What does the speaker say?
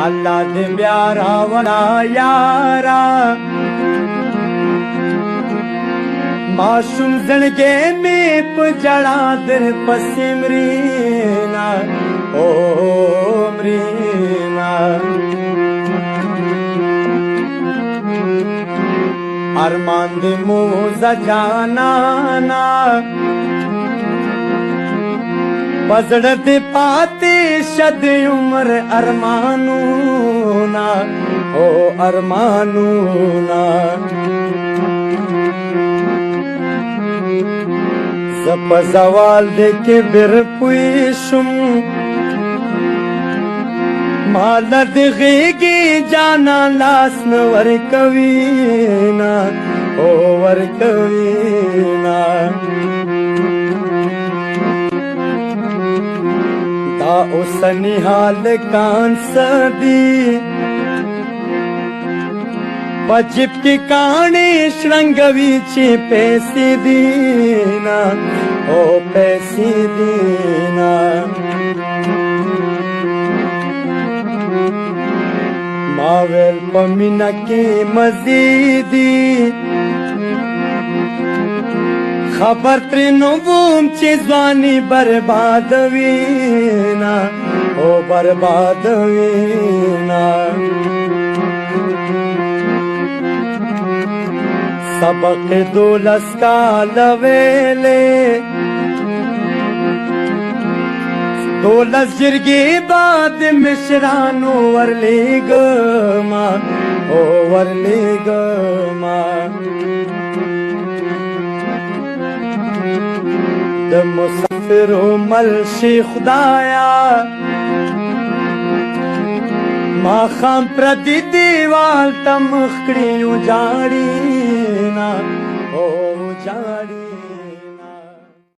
الله دې بیا راولا یارا معصوم زړګې مې په جړا در پسې مرینا او مرینا ارمان دې موزه جانانا پزړه دې پاتې شد عمر ارمانونا او ارمانونا زپ زوال دې کې بر پوي شم مال دې غېږي جانا لاس نو ور کوينا او ور کوينا دا اوسنی حال کان سدي پجب کی کہانی شرنگوی چی پیسی دینا او پیسی دینا ماویل پمینا کی مزیدی خبر ترینو بوم چی زوانی برباد وینا او برباد وینا سبق دولس کال ویلے دولس جرگی بعد مشرانو ورلی گما او ورلی گما د مسافر مل شي خدایا ما خام پردی دیوال تم خکڑیوں جاڑینا او